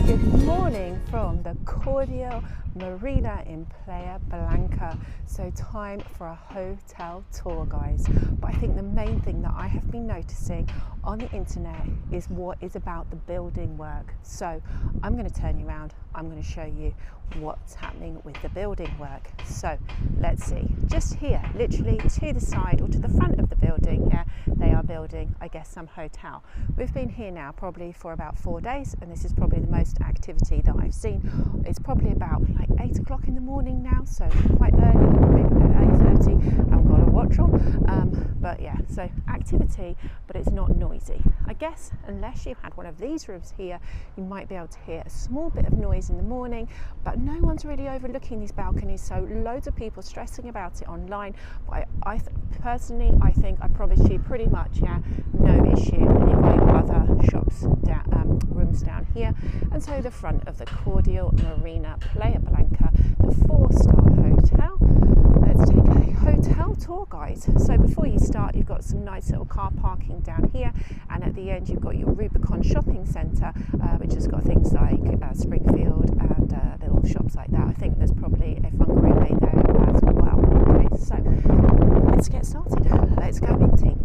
Good morning from the Cordial Marina in Playa Blanca. So time for a hotel tour, guys. But I think the main thing that I have been noticing on the internet is what is about the building work. So I'm going to turn you around. I'm going to show you what's happening with the building work. So let's see. Just here, literally to the side or to the front of the building, yeah, they are building, I guess, some hotel. We've been here now probably for about 4 days, and this is probably the most activity that I've seen. It's probably about like 8 o'clock in the morning now, so quite early, maybe at 8:30. I've got a watch on, but yeah, so activity, but it's not noisy. I guess unless you had one of these rooms here, you might be able to hear a small bit of noise in the morning, but no one's really overlooking these balconies, so loads of people stressing about it online. But personally, I think I promise you pretty much, yeah, no issue. And you've got your other shops down, rooms down here, and so the front of the Cordial Marina Playa Blanca, the 4-star hotel. Let's take a hotel tour, guys. So before you start, you've got some nice little car parking down here, and at the end you've got your Rubicon shopping centre, which has got things like Springfield and little shops like that. I think there's probably a Fungaroo Bay there as well. Okay, so let's get started. Let's go into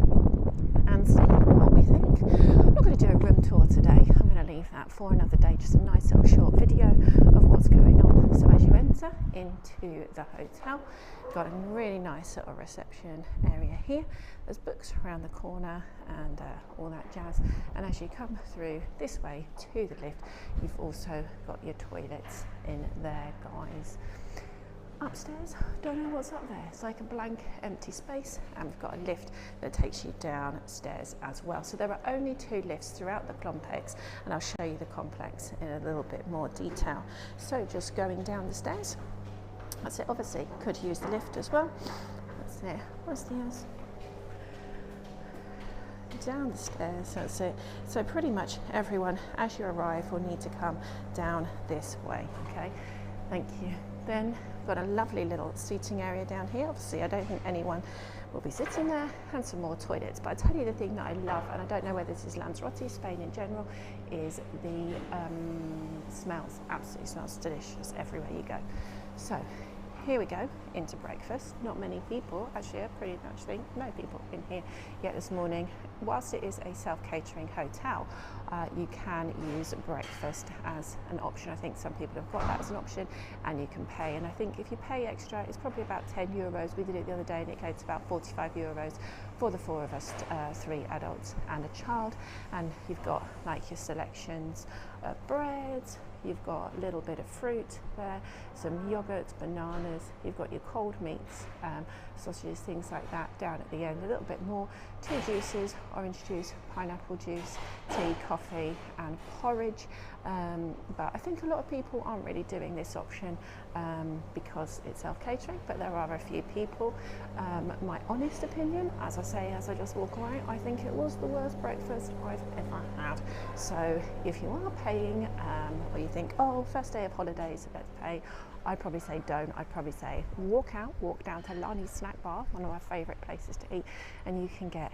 and see what we think. I'm not going to do a room tour today. I'm going to leave that for another day. Just a nice little short video of what's going on. So as you enter into the hotel, you've got a really nice little reception area here. There's books around the corner and all that jazz. And as you come through this way to the lift, you've also got your toilets in there, guys. Upstairs, don't know what's up there. It's like a blank empty space, and we've got a lift that takes you downstairs as well. So there are only 2 lifts throughout the complex, and I'll show you the complex in a little bit more detail. So just going down the stairs, that's it. Obviously could use the lift as well. That's it. What's the else? Down the stairs, that's it. So pretty much everyone as you arrive will need to come down this way. Okay, thank you. Then we've got a lovely little seating area down here. Obviously I don't think anyone will be sitting there, and some more toilets. But I tell you the thing that I love, and I don't know whether this is Lanzarote, Spain in general, is the smells. Absolutely smells delicious everywhere you go. So here we go into breakfast. Not many people, actually I pretty much think no people in here yet this morning. Whilst it is a self-catering hotel, you can use breakfast as an option. I think some people have got that as an option, and you can pay. And I think if you pay extra, it's probably about 10 euros. We did it the other day and it came to about 45 euros for the 4 of us, 3 adults and a child. And you've got like your selections of breads, you've got a little bit of fruit there, some yogurts, bananas, you've got your cold meats, sausages, things like that down at the end. A little bit more, 2 juices, orange juice, pineapple juice, tea, coffee and porridge. But I think a lot of people aren't really doing this option because it's self-catering, but there are a few people. My honest opinion, as I say, as I just walk away, I think it was the worst breakfast I've ever had. So if you are paying, or you think, oh, first day of holidays, let's pay, I'd probably say don't. I'd probably say walk down to Lani's snack bar, one of my favourite places to eat, and you can get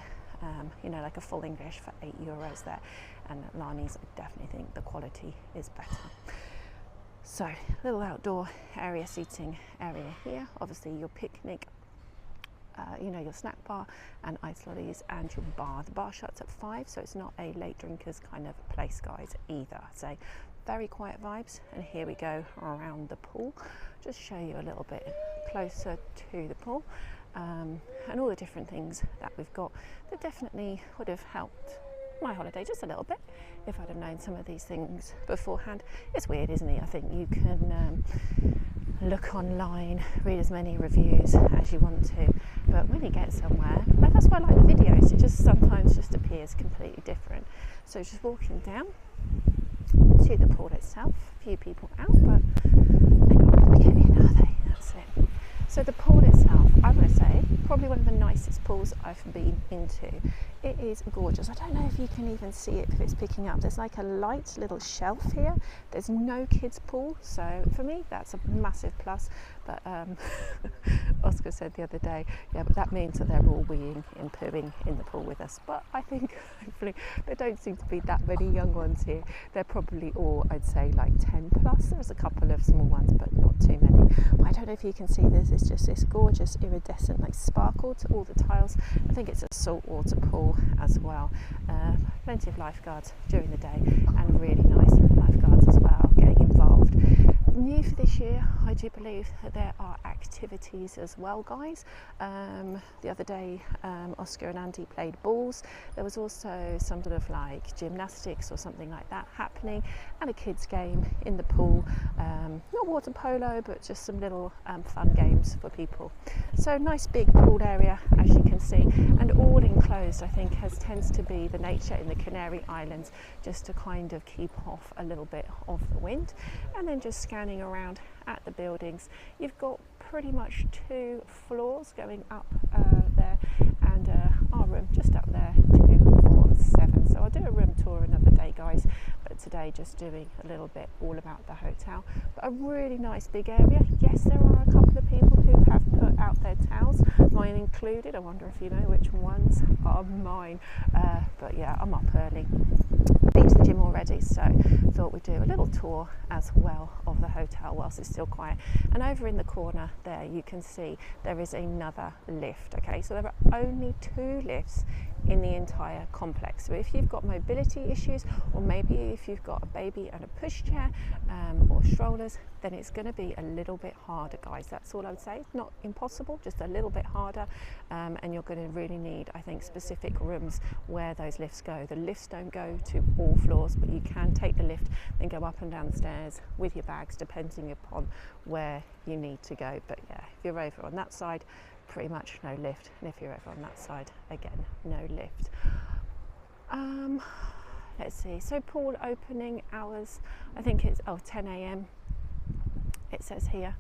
you know, like a full English for 8 euros there. And Lani's, I definitely think the quality is better. So little outdoor area, seating area here. Obviously your picnic, you know, your snack bar and ice lollies, and your bar. The bar shuts at 5, so it's not a late drinkers kind of place, guys, either. I'd say very quiet vibes. And here we go around the pool. Just show you a little bit closer to the pool, and all the different things that we've got that definitely would have helped my holiday just a little bit if I'd have known some of these things beforehand. It's weird, isn't it? I think you can look online, read as many reviews as you want to, but when you get somewhere, and that's why I like the videos, it just sometimes just appears completely different. So just walking down to the pool itself, a few people out, but they're not going to get in, are they? That's it. So the pool itself, I would say, probably one of the nicest pools I've been into. It is gorgeous. I don't know if you can even see it if it's picking up. There's like a light little shelf here. There's no kids pool, so for me that's a massive plus. But Oscar said the other day, yeah, but that means that they're all weeing and pooing in the pool with us. But I think hopefully there don't seem to be that many young ones here. They're probably all, I'd say, like 10 plus. There's a couple of small ones, but not too many. But I don't know if you can see this. It's just this gorgeous iridescent like sparkle to all the tiles. I think it's a saltwater pool as well. Plenty of lifeguards during the day and really nice lifeguards as well getting involved. New for this year, I do believe that there are activities as well, guys. The other day Oscar and Andy played balls. There was also some sort of like gymnastics or something like that happening, and a kids game in the pool. Not water polo, but just some little fun games for people. So nice big pool area, as you can see, and all enclosed. I think tends to be the nature in the Canary Islands, just to kind of keep off a little bit of the wind. And then just scanning around at the buildings, you've got pretty much 2 floors going up there, and our room just up there, 2, 4, 7. So I'll do a room tour another day, guys, but today just doing a little bit all about the hotel. But a really nice big area. Yes, there are a couple of people who have put out their towels, mine included. I wonder if you know which ones are mine. But yeah, I'm up early, been to the gym already, so thought we'd do a little tour as well of the hotel whilst it's still quiet. And over in the corner there, you can see there is another lift. Okay, so there are only 2 lifts in the entire complex. So if you've got mobility issues, or maybe if you've got a baby and a pushchair or strollers, then it's going to be a little bit harder, guys. That's all I would say. Not impossible, just a little bit harder, and you're going to really need, I think, specific rooms where those lifts go. The lifts don't go to all floors, but you can take the lift and go up and down the stairs with your bags, depending upon where you need to go. But yeah, if you're over on that side, pretty much no lift, and if you're over on that side, again, no lift. Let's see, so pool opening hours, I think it's 10 a.m. it says here,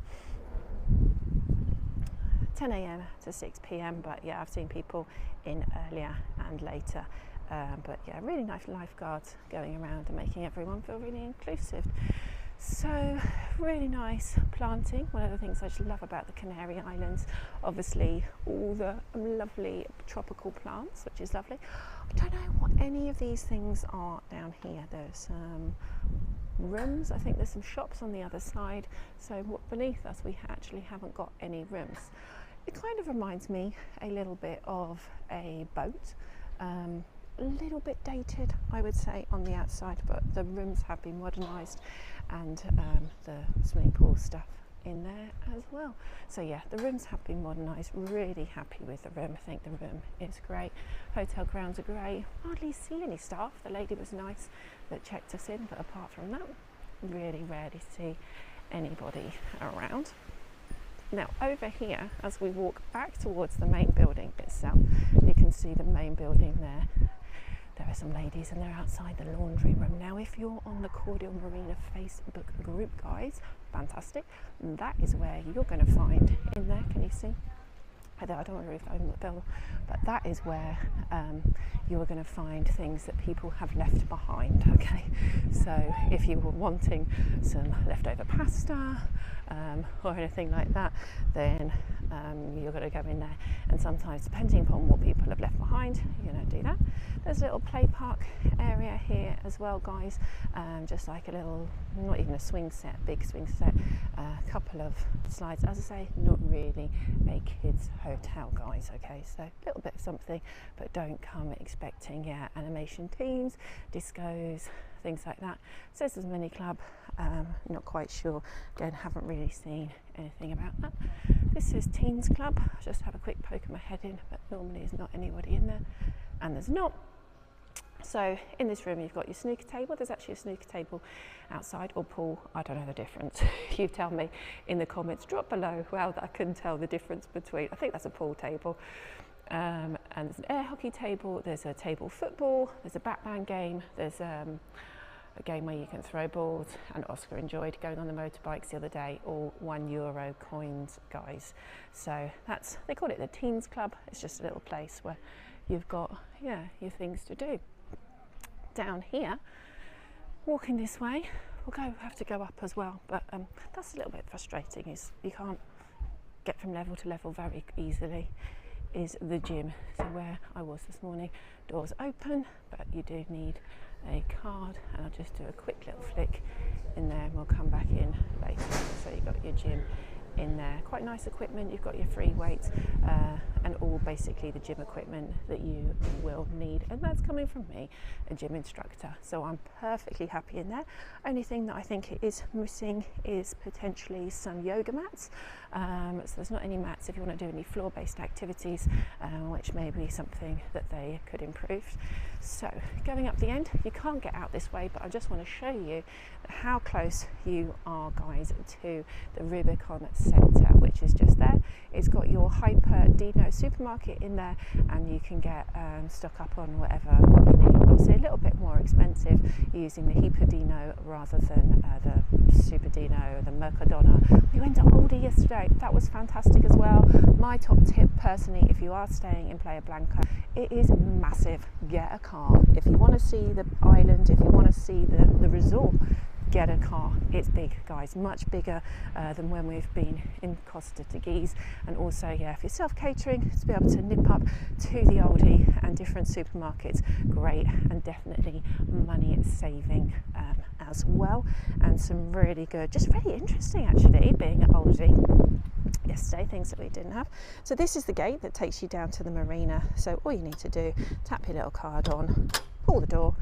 10 a.m. to 6 p.m. but yeah, I've seen people in earlier and later. But yeah, really nice lifeguards going around and making everyone feel really inclusive. So really nice planting. One of the things I just love about the Canary Islands, obviously all the lovely tropical plants, which is lovely. I don't know what any of these things are down here. There's rooms, I think there's some shops on the other side, so beneath us we actually haven't got any rooms. It kind of reminds me a little bit of a boat. A little bit dated, I would say, on the outside, but the rooms have been modernised, and the swimming pool stuff in there as well. So yeah, the rooms have been modernised. Really happy with the room. I think the room is great. Hotel grounds are great. Hardly see any staff. The lady was nice that checked us in, but apart from that, really rarely see anybody around. Now over here, as we walk back towards the main building itself, you can see the main building there. There are some ladies and they're outside the laundry room. Now if you're on the Cordial Marina Facebook group, guys, fantastic, that is where you're going to find in there, can you see? I don't want to move over the bill, but that is where you are going to find things that people have left behind. Okay, so if you were wanting some leftover pasta or anything like that, then you're going to go in there, and sometimes depending upon what people have left behind, you're going to do that. There's a little play park area here as well, guys, just like a little, not even a swing set, big swing set, a couple of slides. As I say, not really a kids hotel, guys. Okay, so a little bit of something, but don't come expecting animation teams, discos, things like that. So this is a mini club. Not quite sure, again, haven't really seen anything about that. This is Teens Club. Just have a quick poke of my head in, but normally there's not anybody in there, and there's not. So in this room you've got your snooker table. There's actually a snooker table outside, or pool, I don't know the difference. You tell me in the comments, drop below. Well, I couldn't tell the difference between, I think that's a pool table, and there's an air hockey table, there's a table football, there's a backband game, there's a game where you can throw balls, and Oscar enjoyed going on the motorbikes the other day, all €1 coins, guys. So that's, they call it the Teens Club. It's just a little place where you've got, yeah, your things to do. Down here, walking this way, we'll have to go up as well, but that's a little bit frustrating, is you can't get from level to level very easily is the gym. So where I was this morning, doors open, but you do need a card, and I'll just do a quick little flick in there and we'll come back in later. So you've got your gym in there, quite nice equipment, you've got your free weights and all basically the gym equipment that you will need, and that's coming from me, a gym instructor, so I'm perfectly happy in there. Only thing that I think it is missing is potentially some yoga mats, so there's not any mats if you want to do any floor-based activities, which may be something that they could improve. So going up the end, you can't get out this way, but I just want to show you how close you are, guys, to the Rubicon Centre, which is just there. It's got your Hyper Dino supermarket in there, and you can get stock up on whatever you need. Obviously a little bit more expensive using the Hyper Dino rather than the Super Dino, the Mercadona. We went to Aldi yesterday, that was fantastic as well. My top tip personally, if you are staying in Playa Blanca, it is massive. Get a car. If you want to see the island, if you want to see the resort, get a car. It's big, guys, much bigger than when we've been in Costa de Guise. And also, yeah, if you're self-catering, to be able to nip up to the Aldi and different supermarkets, great, and definitely money saving as well. And some really good, just really interesting actually, being at Aldi yesterday, things that we didn't have. So this is the gate that takes you down to the marina. So all you need to do, tap your little card on, pull the door,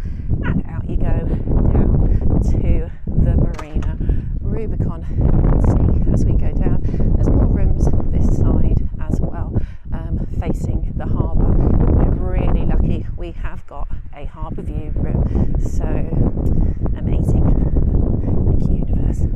and out you go down to the marina. Rubicon, let's see, as we go down, there's more rooms this side as well, facing the harbour. We're really lucky, we have got a harbour view room, so amazing. Thank you, universe.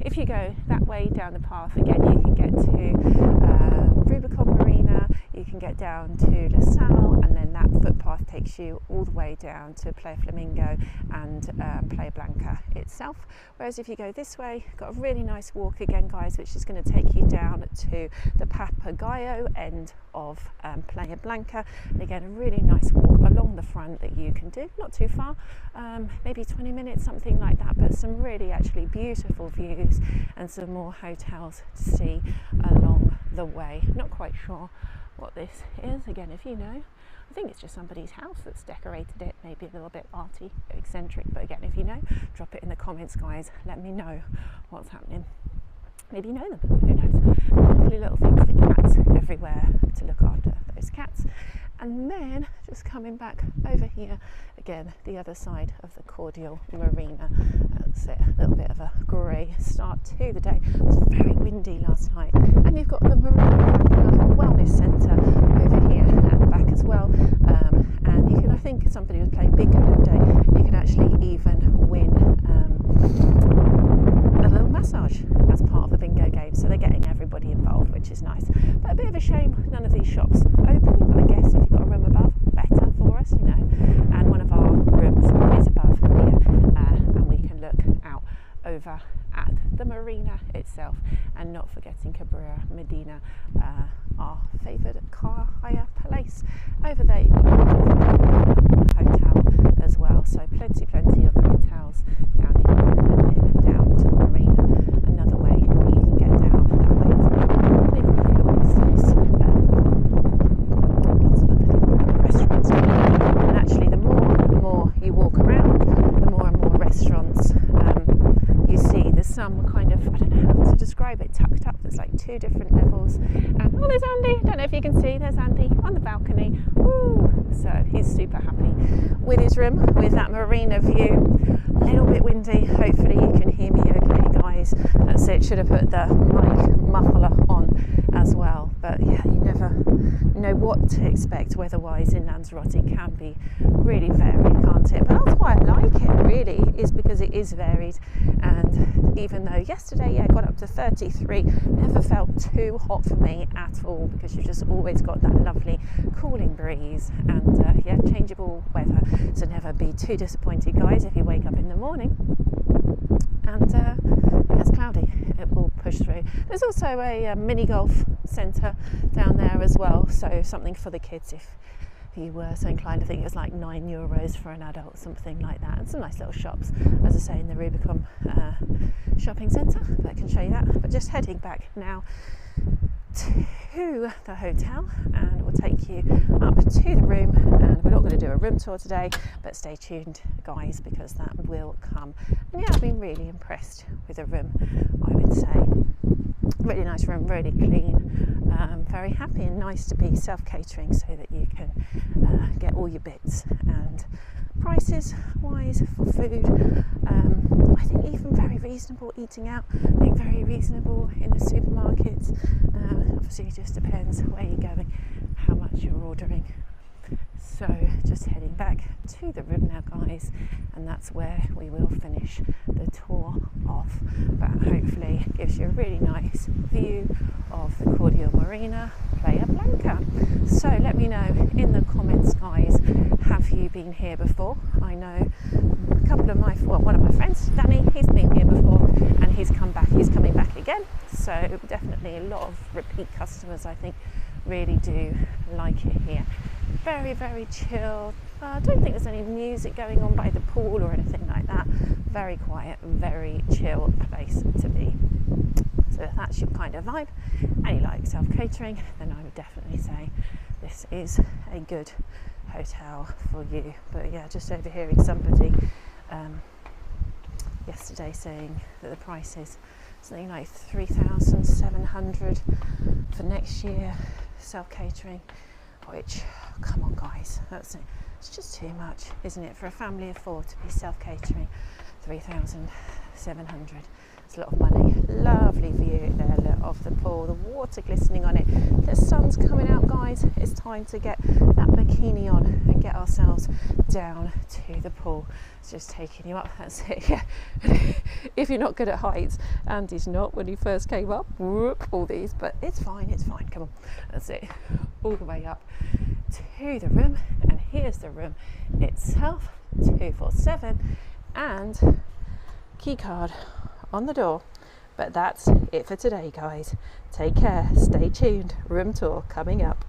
If you go that way down the path again, you can get to Rubicon Marina, you can get down to La Salle, and then that footpath takes you all the way down to Playa Flamingo and Playa Blanca itself. Whereas if you go this way, got a really nice walk again, guys, which is going to take you down to the Papagayo end of Playa Blanca. And again, a really nice walk along the front that you can do, not too far, maybe 20 minutes, something like that, but some really actually beautiful views and some more hotels to see along the way. Not quite sure what this is, again, if you know. I think it's just somebody's house that's decorated it, maybe a little bit arty, eccentric, but again, if you know, drop it in the comments, guys, let me know what's happening. Maybe you know them, who knows. Lovely little things for cats everywhere to look after those cats. And then just coming back over here, again, the other side of the Cordial Marina. That's it, a little bit of a grey start to the day. It was very windy last night. And you've got the Marina Wellness Centre over here at the back as well. And you can, I think somebody was playing bingo the other day, you can actually even win a little massage as part of the bingo game. So they're getting everybody involved, which is nice. But a bit of a shame none of these shops open, but I guess if you've got a room above, better for us, you know. And one of our rooms is above here, and we can look out over at the marina itself, and not forgetting Cabrera Medina, our favoured car hire place. Over there you've got a hotel as well, so plenty of hotels down here, and then down to the marina. Another way you can get down that way as well. They've got bigger buses, lots of other different restaurants, and actually the more you walk around, the more and more restaurants you see. There's some kind of, I don't know how to describe it, tucked up. There's like two different levels. And oh, there's Andy. Don't know if you can see. There's Andy on the balcony. Woo! So he's super happy with his room, with that marina view. A little bit windy. Hopefully you can hear me okay, guys. That's it. Should have put the mic muffler on as well. But yeah, you never know what to expect weather-wise in Lanzarote. Can be really varied, can't it? But that's why I like it, really, is because it is varied. And even though yesterday, yeah, got up to 33, never felt too hot for me at all, because you just always got that lovely cooling breeze and yeah, changeable weather. So never be too disappointed, guys, if you wake up in the morning and it's cloudy. It will push through. There's also a mini golf centre down there as well, so something for the kids if if you were so inclined. I think it was like €9 for an adult, something like that. And some nice little shops, as I say, in the Rubicon shopping centre, but I can show you that. But just heading back now to the hotel, and we'll take you up to the room. And we're not going to do a room tour today, but stay tuned guys, because that will come. And yeah, I've been really impressed with the room, I would say. Really nice room, really clean, very happy, and nice to be self-catering so that you can get all your bits. And prices wise for food, I think even very reasonable eating out. I think very reasonable in the supermarkets. Obviously it just depends where you're going, how much you're ordering. So just heading back to the room now guys, and that's where we will finish the tour off. But hopefully it gives you a really nice view of the Cordial Marina, Playa Blanca. So let me know in the comments guys, have you been here before? I know a couple of one of my friends, Danny, he's been here before and he's come back, he's coming back again. So definitely a lot of repeat customers, I think, really do like it here. Very, very chilled. I don't think there's any music going on by the pool or anything like that. Very quiet, very chill place to be. So if that's your kind of vibe and you like self-catering, then I would definitely say this is a good hotel for you. But yeah, just overhearing somebody yesterday saying that the price is something like 3,700 for next year self-catering, which, come on guys, it's just too much, isn't it, for a family of 4 to be self-catering? 3,700. It's a lot of money. Lovely view there, look, of the pool, the water glistening on it. The sun's coming out guys, it's time to get that bikini on and get ourselves down to the pool. It's just taking you up, that's it, yeah. If you're not good at heights, Andy's not when he first came up, whoop, all these, but it's fine, come on, that's it, all the way up to the room. And here's the room itself, 247, and key card on the door. But that's it for today guys. Take care, stay tuned, room tour coming up.